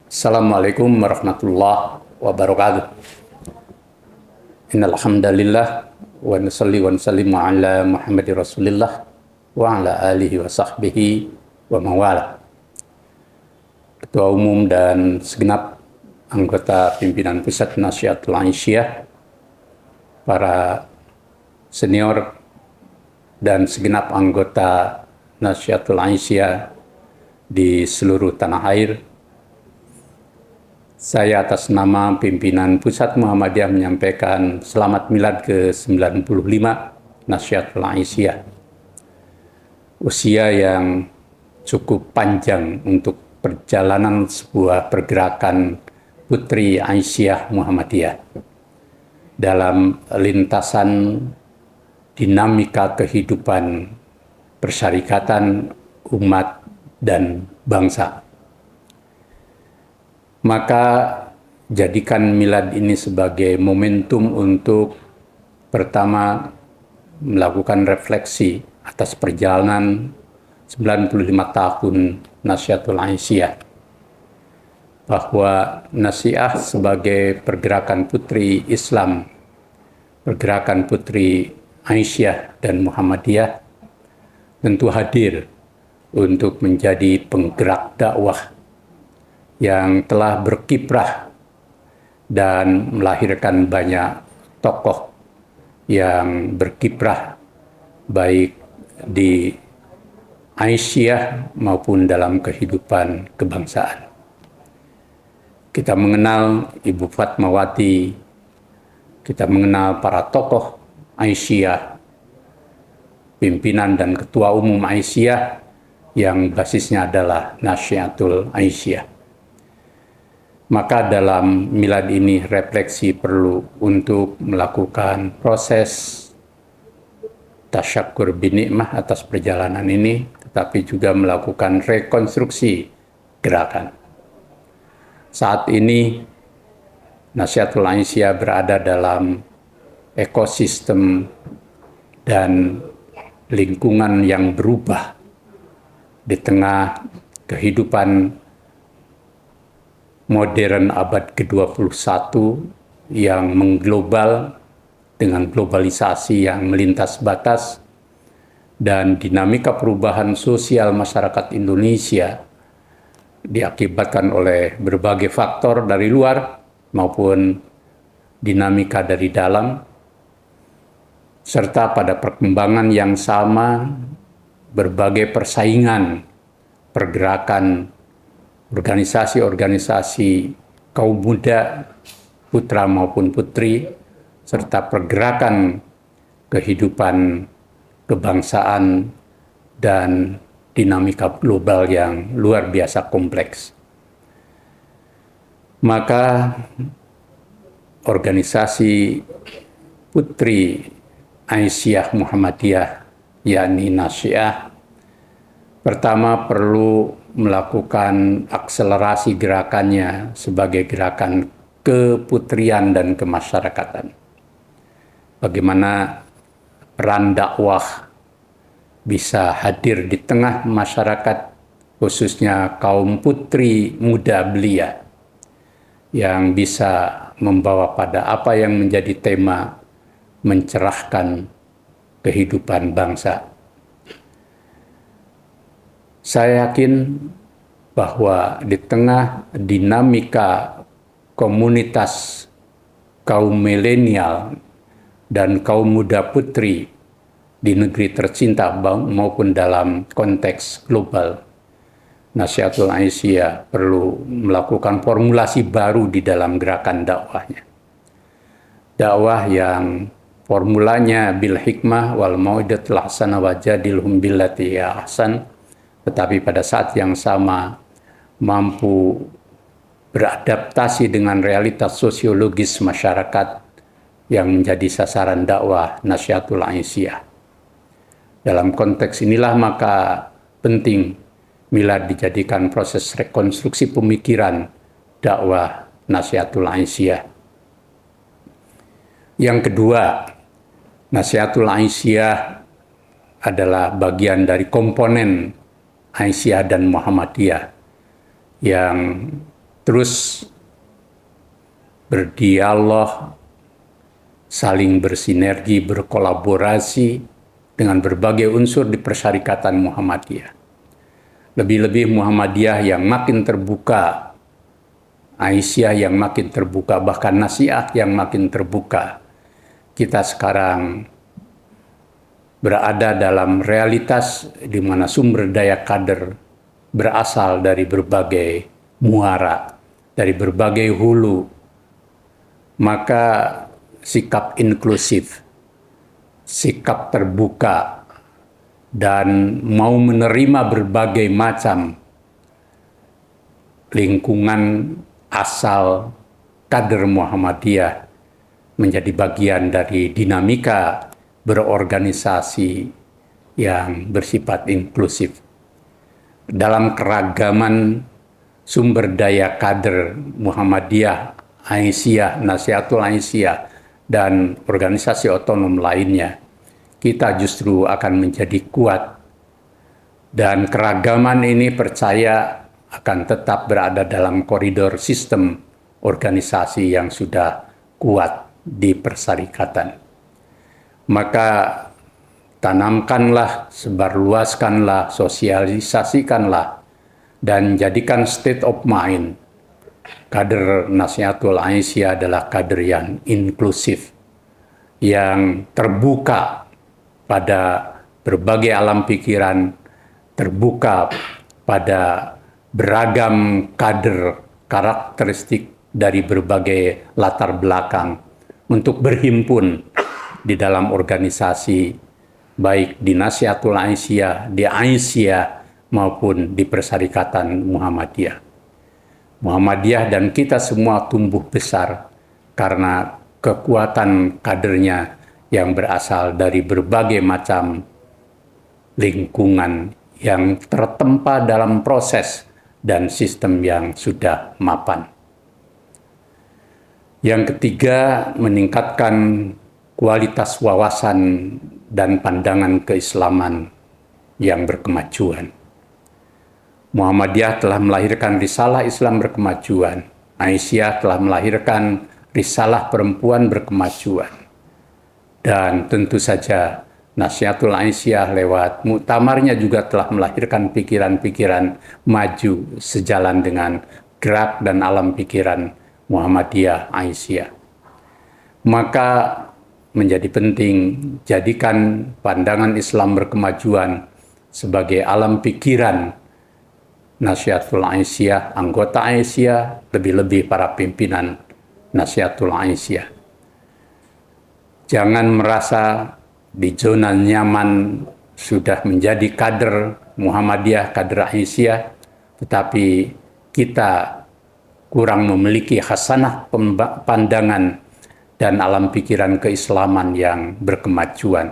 Assalamualaikum warahmatullahi wabarakatuh. Innal hamdalillah wa nusalli wa nusallimu ala Muhammadir Rasulillah wa ala alihi wa sahbihi wa mawala. Ketua Umum dan segenap anggota pimpinan Pusat Nasyidul Aisyah, para senior dan segenap anggota Nasyidul Aisyah di seluruh tanah air. Saya atas nama pimpinan Pusat Muhammadiyah menyampaikan selamat milad ke-95 Nasyidul Aisyah. Usia yang cukup panjang untuk perjalanan sebuah pergerakan Putri Aisyah Muhammadiyah dalam lintasan dinamika kehidupan persyarikatan umat dan bangsa. Maka jadikan milad ini sebagai momentum untuk pertama melakukan refleksi atas perjalanan 95 tahun Nasyidul Aisyah, bahwa Nasiah sebagai pergerakan putri Islam, pergerakan putri Aisyah dan Muhammadiyah tentu hadir untuk menjadi penggerak dakwah yang telah berkiprah dan melahirkan banyak tokoh yang berkiprah baik di Aisyah maupun dalam kehidupan kebangsaan. Kita mengenal Ibu Fatmawati, kita mengenal para tokoh Aisyah, pimpinan dan ketua umum Aisyah yang basisnya adalah Nasyidul Aisyah. Maka dalam milad ini refleksi perlu untuk melakukan proses tasyakur binikmah atas perjalanan ini, tetapi juga melakukan rekonstruksi gerakan. Saat ini Nasyidul Aisyah berada dalam ekosistem dan lingkungan yang berubah di tengah kehidupan modern abad ke-21 yang mengglobal dengan globalisasi yang melintas batas dan dinamika perubahan sosial masyarakat Indonesia diakibatkan oleh berbagai faktor dari luar maupun dinamika dari dalam, serta pada perkembangan yang sama berbagai persaingan pergerakan organisasi-organisasi kaum muda, putra maupun putri, serta pergerakan kehidupan kebangsaan dan dinamika global yang luar biasa kompleks. Maka organisasi Putri Aisyah Muhammadiyah, yakni Nasiah, pertama perlu melakukan akselerasi gerakannya sebagai gerakan keputrian dan kemasyarakatan. Bagaimana peran dakwah bisa hadir di tengah masyarakat, khususnya kaum putri muda belia, yang bisa membawa pada apa yang menjadi tema mencerahkan kehidupan bangsa. Saya yakin bahwa di tengah dinamika komunitas kaum milenial dan kaum muda putri di negeri tercinta maupun dalam konteks global, Nasyidul Aisyah perlu melakukan formulasi baru di dalam gerakan dakwahnya. Dakwah yang formulanya bil hikmah wal mau'idatul hasanah wajadilhum billati hiya ahsan, tetapi pada saat yang sama mampu beradaptasi dengan realitas sosiologis masyarakat yang menjadi sasaran dakwah Nasyidul Aisyah. Dalam konteks inilah maka penting milad dijadikan proses rekonstruksi pemikiran dakwah Nasyidul Aisyah. Yang kedua, Nasyidul Aisyah adalah bagian dari komponen Aisyah dan Muhammadiyah yang terus berdialog, saling bersinergi, berkolaborasi dengan berbagai unsur di Persyarikatan Muhammadiyah. Lebih-lebih Muhammadiyah yang makin terbuka, Aisyah yang makin terbuka, bahkan Nasihat yang makin terbuka. Kita sekarang berada dalam realitas di mana sumber daya kader berasal dari berbagai muara, dari berbagai hulu. Maka sikap inklusif, sikap terbuka, dan mau menerima berbagai macam lingkungan asal kader Muhammadiyah menjadi bagian dari dinamika berorganisasi yang bersifat inklusif. Dalam keragaman sumber daya kader Muhammadiyah, Aisyah, Nasihatul Aisyah, dan organisasi otonom lainnya, kita justru akan menjadi kuat. Dan keragaman ini percaya akan tetap berada dalam koridor sistem organisasi yang sudah kuat di persyarikatan. Maka tanamkanlah, sebarluaskanlah, sosialisasikanlah, dan jadikan state of mind. Kader Nasihatul Aisyah adalah kader yang inklusif, yang terbuka pada berbagai alam pikiran, terbuka pada beragam kader karakteristik dari berbagai latar belakang untuk berhimpun di dalam organisasi, baik di Nasihatul Aisyah, di Aisyah, maupun di Persyarikatan Muhammadiyah. Muhammadiyah dan kita semua tumbuh besar karena kekuatan kadernya yang berasal dari berbagai macam lingkungan yang tertempa dalam proses dan sistem yang sudah mapan. Yang ketiga, meningkatkan kualitas wawasan dan pandangan keislaman yang berkemajuan. Muhammadiyah telah melahirkan risalah Islam berkemajuan. Aisyah telah melahirkan risalah perempuan berkemajuan. Dan tentu saja Nasihatul Aisyah lewat muktamarnya juga telah melahirkan pikiran-pikiran maju sejalan dengan gerak dan alam pikiran Muhammadiyah Aisyah. Maka menjadi penting jadikan pandangan Islam berkemajuan sebagai alam pikiran Nasihatul Aisyah, anggota Aisyah, lebih-lebih para pimpinan Nasihatul Aisyah. Jangan merasa di zona nyaman sudah menjadi kader Muhammadiyah, kader Aisyah, tetapi kita kurang memiliki hasanah pandangan dan alam pikiran keislaman yang berkemajuan,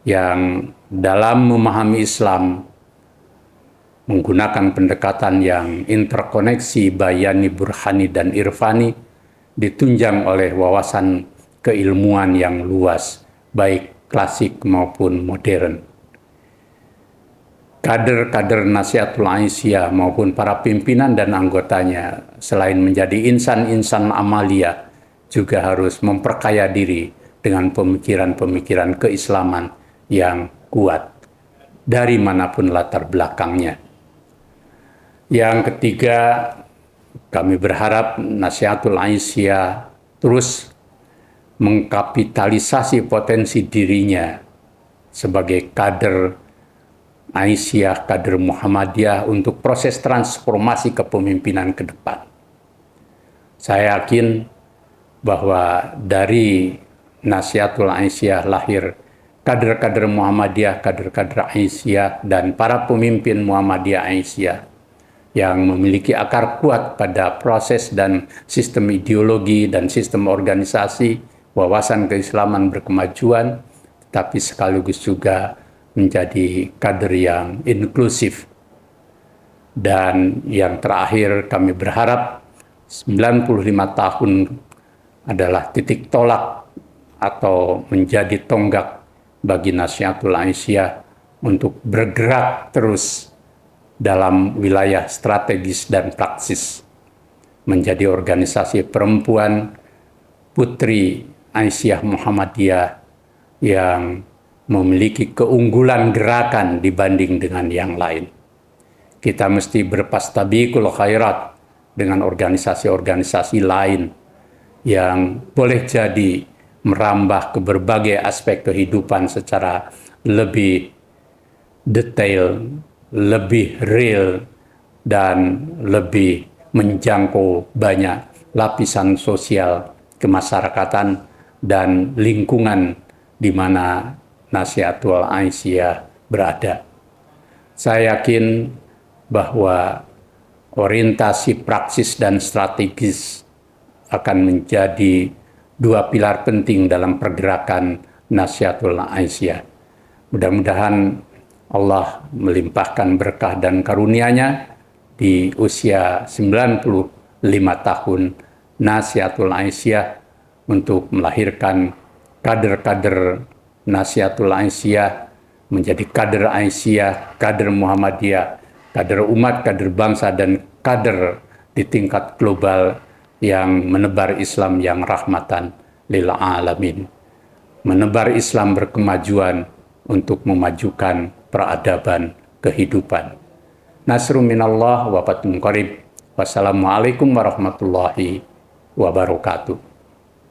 yang dalam memahami Islam menggunakan pendekatan yang interkoneksi bayani, burhani, dan irfani, ditunjang oleh wawasan keilmuan yang luas, baik klasik maupun modern. Kader-kader Nasihatul Aisyah maupun para pimpinan dan anggotanya, selain menjadi insan-insan amalia, juga harus memperkaya diri dengan pemikiran-pemikiran keislaman yang kuat dari manapun latar belakangnya. Yang ketiga, kami berharap Nasihatul Aisyah terus mengkapitalisasi potensi dirinya sebagai kader Aisyah, kader Muhammadiyah untuk proses transformasi kepemimpinan ke depan. Saya yakin bahwa dari Nasihatul Aisyah lahir kader-kader Muhammadiyah, kader-kader Aisyah, dan para pemimpin Muhammadiyah Aisyah yang memiliki akar kuat pada proses dan sistem ideologi dan sistem organisasi, wawasan keislaman berkemajuan, tapi sekaligus juga menjadi kader yang inklusif. Dan yang terakhir, kami berharap 95 tahun adalah titik tolak atau menjadi tonggak bagi Nasihatul Aisyah untuk bergerak terus dalam wilayah strategis dan praksis. menjadi organisasi perempuan Putri Aisyah Muhammadiyah yang memiliki keunggulan gerakan dibanding dengan yang lain. Kita mesti berpastabiqul khairat dengan organisasi-organisasi lain yang boleh jadi merambah ke berbagai aspek kehidupan secara lebih detail, lebih real, dan lebih menjangkau banyak lapisan sosial kemasyarakatan dan lingkungan di mana Nasihatul Aisyah berada. Saya yakin bahwa orientasi praksis dan strategis akan menjadi dua pilar penting dalam pergerakan Nasihatul Aisyah. Mudah-mudahan Allah melimpahkan berkah dan karunia-Nya di usia 95 tahun Nasihatul Aisyah untuk melahirkan kader-kader Nasihatul Aisyah menjadi kader Aisyah, kader Muhammadiyah, kader umat, kader bangsa, dan kader di tingkat global yang menebar Islam yang rahmatan lil alamin. Menebar Islam berkemajuan untuk memajukan peradaban kehidupan. Nasrun minallah wa fathun qarib. Wassalamualaikum warahmatullahi wabarakatuh.